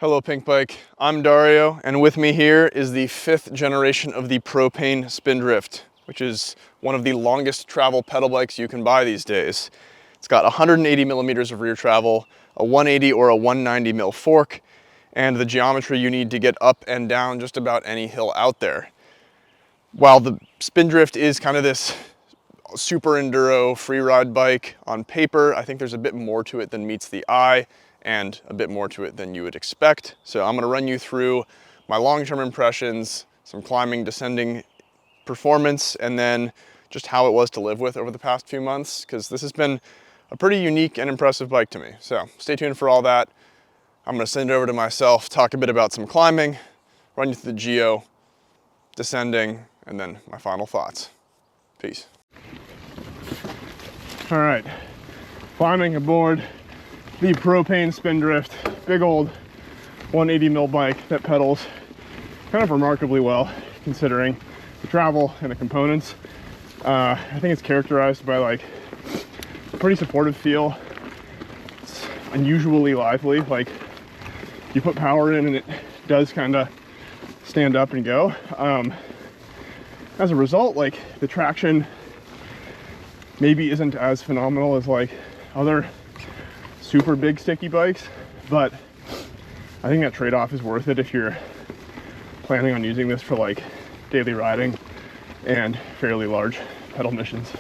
Hello Pinkbike, I'm Dario, and with me here is the 5th generation of the Propain Spindrift, which is one of the longest travel pedal bikes you can buy these days. It's got 180 millimeters of rear travel, a 180 or a 190 mil fork, and the geometry you need to get up and down just about any hill out there. While the Spindrift is kind of this super enduro free ride bike on paper, I think there's a bit more to it than meets the eye and a bit more to it than you would expect. So I'm going to run you through my long-term impressions, some climbing, descending performance, and then just how it was to live with over the past few months, because this has been a pretty unique and impressive bike to me. So stay tuned for all that. I'm going to send it over to myself, talk a bit about some climbing, run you through the geo, descending, and then my final thoughts. Peace. All right, climbing aboard the Propain Spindrift, big old 180 mil bike that pedals kind of remarkably well considering the travel and the components. I think it's characterized by like a pretty supportive feel. It's unusually lively, like you put power in and it does kind of stand up and go. As a result, like the traction maybe isn't as phenomenal as like other super big sticky bikes, but I think that trade-off is worth it if you're planning on using this for like daily riding and fairly large pedal missions.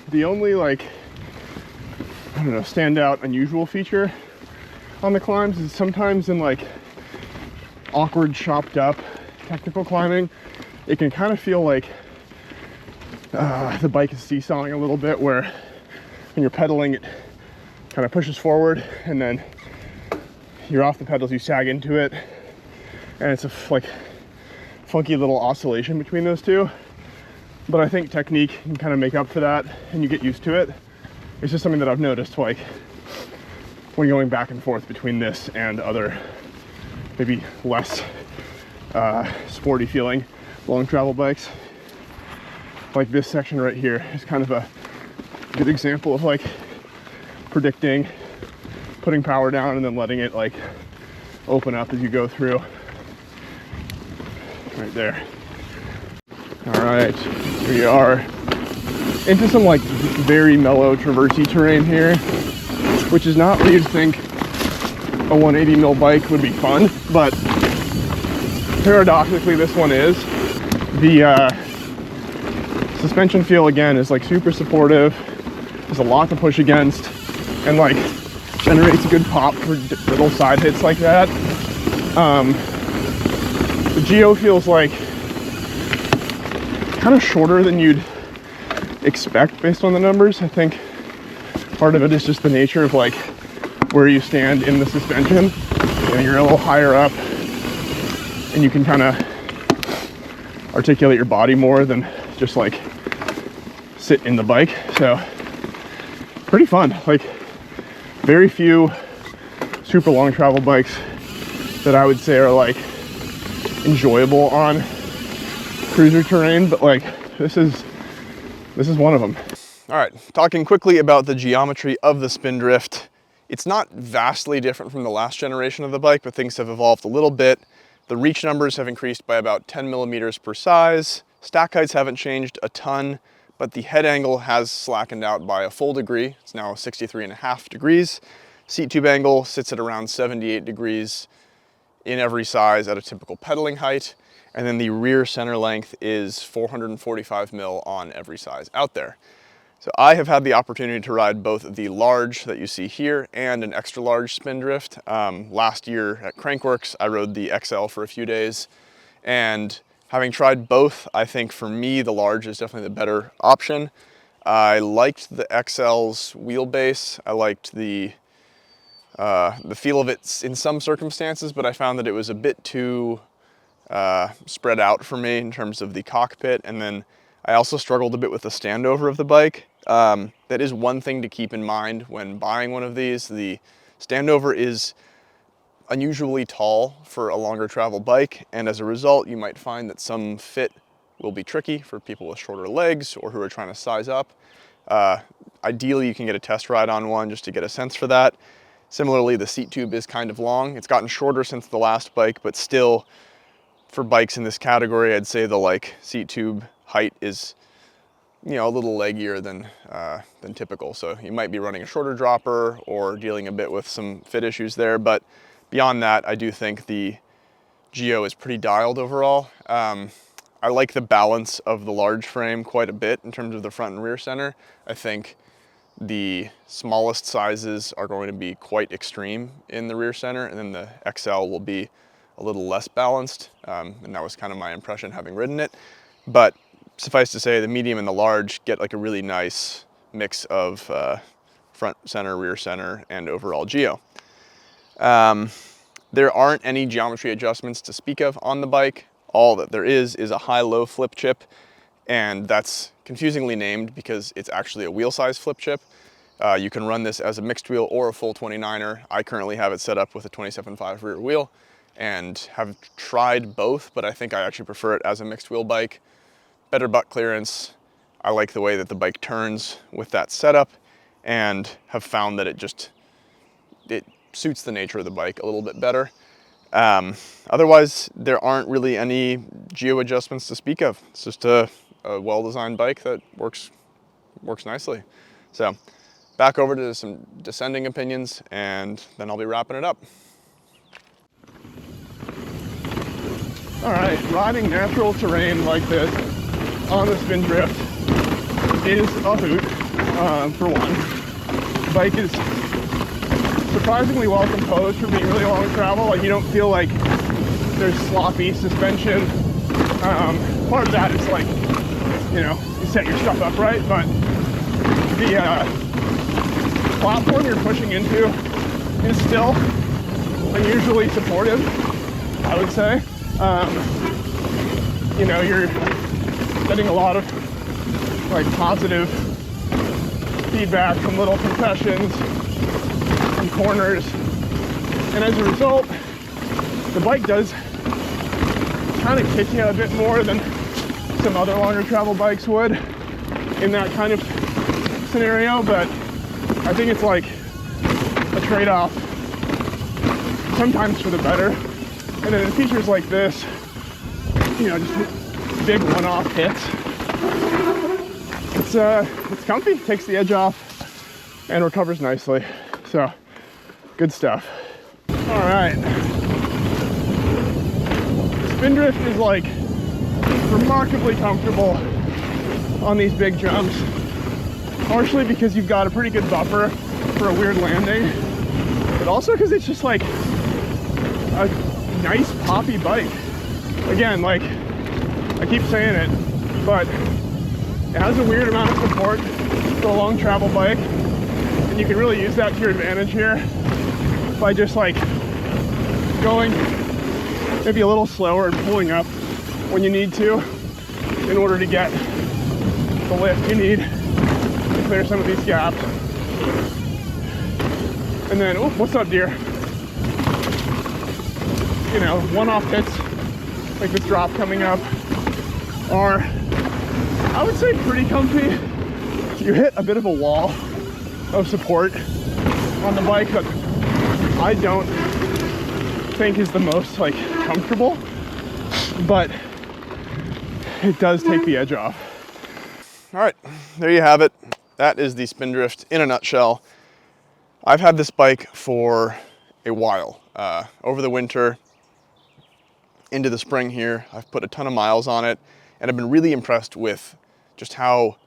The only like, I don't know, standout unusual feature on the climbs is sometimes in like awkward, chopped up technical climbing, it can kind of feel like the bike is seesawing a little bit, where when you're pedaling it kind of pushes forward and then you're off the pedals, you sag into it, and it's a like funky little oscillation between those two. But I think technique can kind of make up for that and you get used to it. It's just something that I've noticed like when going back and forth between this and other maybe less sporty feeling long travel bikes. Like this section right here is kind of a good example of like predicting, putting power down and then letting it like open up as you go through. Right there. All right, here we are into some like very mellow traversy terrain here, which is not where you'd think a 180 mil bike would be fun, but paradoxically this one is. The suspension feel again is like super supportive. There's a lot to push against and like generates a good pop for little side hits like that. The geo feels like kind of shorter than you'd expect based on the numbers. I think part of it is just the nature of like where you stand in the suspension. You know, you're a little higher up and you can kind of articulate your body more than just like sit in the bike. So pretty fun. Like very few super long travel bikes that I would say are like enjoyable on cruiser terrain, but like this is one of them. All right, talking quickly about the geometry of the Spindrift. It's not vastly different from the last generation of the bike, but things have evolved a little bit. The reach numbers have increased by about 10 millimeters per size. Stack heights haven't changed a ton, but the head angle has slackened out by a full degree. It's now 63.5 degrees. Seat tube angle sits at around 78 degrees in every size at a typical pedaling height. And then the rear center length is 445 mil on every size out there. So I have had the opportunity to ride both the large that you see here and an extra large Spindrift. Last year at Crankworks, I rode the XL for a few days, and having tried both, I think for me, the large is definitely the better option. I liked the XL's wheelbase. I liked the feel of it in some circumstances, but I found that it was a bit too spread out for me in terms of the cockpit. And then I also struggled a bit with the standover of the bike. That is one thing to keep in mind when buying one of these. The standover is unusually tall for a longer travel bike, and as a result you might find that some fit will be tricky for people with shorter legs or who are trying to size up. Ideally you can get a test ride on one just to get a sense for that. Similarly, the seat tube is kind of long. It's gotten shorter since the last bike, but still, for bikes in this category, I'd say the seat tube height is, you know, a little leggier than typical. So you might be running a shorter dropper or dealing a bit with some fit issues there. But beyond that, I do think the Geo is pretty dialed overall. I like the balance of the large frame quite a bit in terms of the front and rear center. I think the smallest sizes are going to be quite extreme in the rear center, and then the XL will be a little less balanced. And that was kind of my impression having ridden it. But suffice to say, the medium and the large get like a really nice mix of front center, rear center, and overall Geo. There aren't any geometry adjustments to speak of on the bike. All that there is a high-low flip chip, and that's confusingly named because it's actually a wheel size flip chip. You can run this as a mixed wheel or a full 29er. I currently have it set up with a 27.5 rear wheel and have tried both, but I think I actually prefer it as a mixed wheel bike. Better butt clearance. I like the way that the bike turns with that setup, and have found that it suits the nature of the bike a little bit better. Otherwise, there aren't really any Geo adjustments to speak of. It's just a well-designed bike that works nicely. So back over to some descending opinions, and then I'll be wrapping it up. All right, riding natural terrain like this on the Spindrift is a hoot, for one. The bike is surprisingly well composed for being really long travel. Like, you don't feel like there's sloppy suspension. Part of that is like, you know, you set your stuff up right, but the platform you're pushing into is still unusually supportive, I would say. You know, you're getting a lot of like positive feedback from little compressions and corners, and as a result, the bike does kind of kick you a bit more than some other longer travel bikes would in that kind of scenario. But I think it's like a trade-off sometimes for the better. And then in features like this, you know, just big one-off hits, it's comfy, takes the edge off, and recovers nicely. So good stuff. All right, Spindrift is like remarkably comfortable on these big jumps, partially because you've got a pretty good buffer for a weird landing, but also because it's just like a nice poppy bike. Again, like I keep saying it, but it has a weird amount of support for a long travel bike, and you can really use that to your advantage here by just like going maybe a little slower and pulling up when you need to in order to get the lift you need to clear some of these gaps. And then, oh, what's up, deer? You know, one-off hits like this drop coming up are, I would say, pretty comfy. You hit a bit of a wall of support on the bike that I don't think is the most like comfortable, but it does take the edge off. All right, there you have it. That is the Spindrift in a nutshell. I've had this bike for a while. Over the winter into the spring here, I've put a ton of miles on it, and I've been really impressed with just how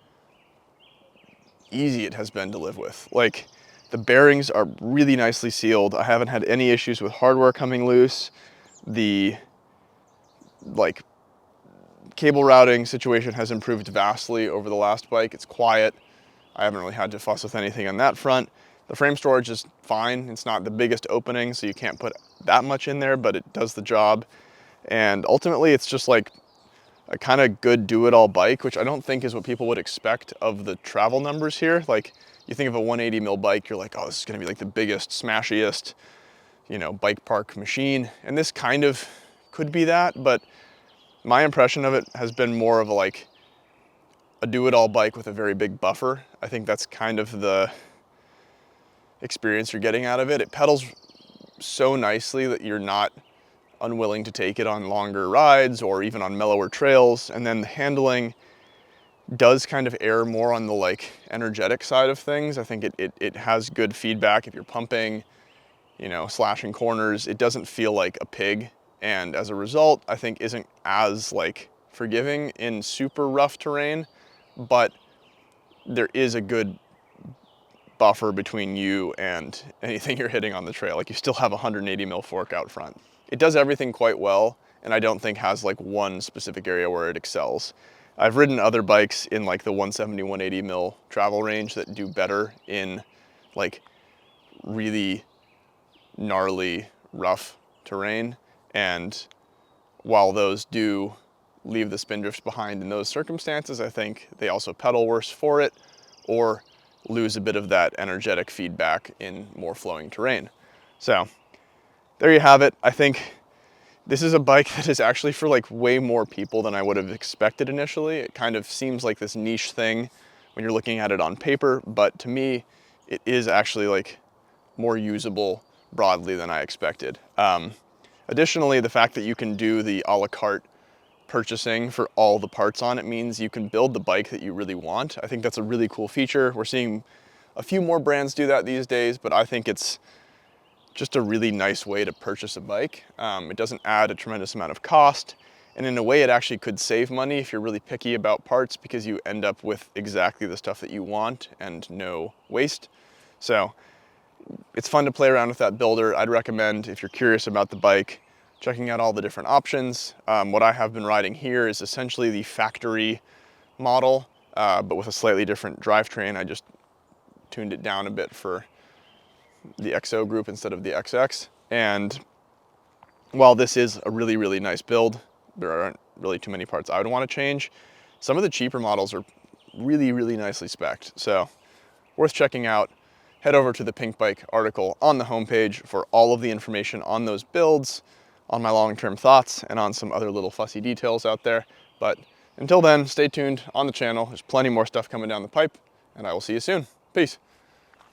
easy it has been to live with. Like, the bearings are really nicely sealed. I haven't had any issues with hardware coming loose. The like cable routing situation has improved vastly over the last bike. It's quiet. I haven't really had to fuss with anything on that front. The frame storage is fine. It's not the biggest opening, so you can't put that much in there, but it does the job. And ultimately, it's just like a kind of good do-it-all bike, which I don't think is what people would expect of the travel numbers here. Like, you think of a 180 mil bike, you're like, oh, this is gonna be like the biggest, smashiest, you know, bike park machine. And this kind of could be that, but my impression of it has been more of a do-it-all bike with a very big buffer. I think that's kind of the experience you're getting out of it. It pedals so nicely that you're not unwilling to take it on longer rides or even on mellower trails. And then the handling does kind of err more on the like energetic side of things. I think it has good feedback if you're pumping, you know, slashing corners. It doesn't feel like a pig, and as a result, I think isn't as like forgiving in super rough terrain, but there is a good buffer between you and anything you're hitting on the trail. Like, you still have a 180 mil fork out front. It does everything quite well, and I don't think has like one specific area where it excels. I've ridden other bikes in like the 170, 180 mil travel range that do better in like really gnarly, rough terrain. And while those do leave the Spindrift behind in those circumstances, I think they also pedal worse for it or lose a bit of that energetic feedback in more flowing terrain. So there you have it. I think this is a bike that is actually for like way more people than I would have expected initially. It kind of seems like this niche thing when you're looking at it on paper, but to me, it is actually like more usable broadly than I expected. Additionally, the fact that you can do the a la carte purchasing for all the parts on it means you can build the bike that you really want. I think that's a really cool feature. We're seeing a few more brands do that these days, but I think it's just a really nice way to purchase a bike. It doesn't add a tremendous amount of cost, and in a way it actually could save money if you're really picky about parts, because you end up with exactly the stuff that you want and no waste. So it's fun to play around with that builder. I'd recommend, if you're curious about the bike, checking out all the different options. What I have been riding here is essentially the factory model, but with a slightly different drivetrain. I just tuned it down a bit for the XO group instead of the XX. And while this is a really, really nice build, there aren't really too many parts I would want to change. Some of the cheaper models are really, really nicely spec'd. So worth checking out. Head over to the Pinkbike article on the homepage for all of the information on those builds, on my long-term thoughts, and on some other little fussy details out there. But until then, stay tuned on the channel. There's plenty more stuff coming down the pipe, and I will see you soon. Peace.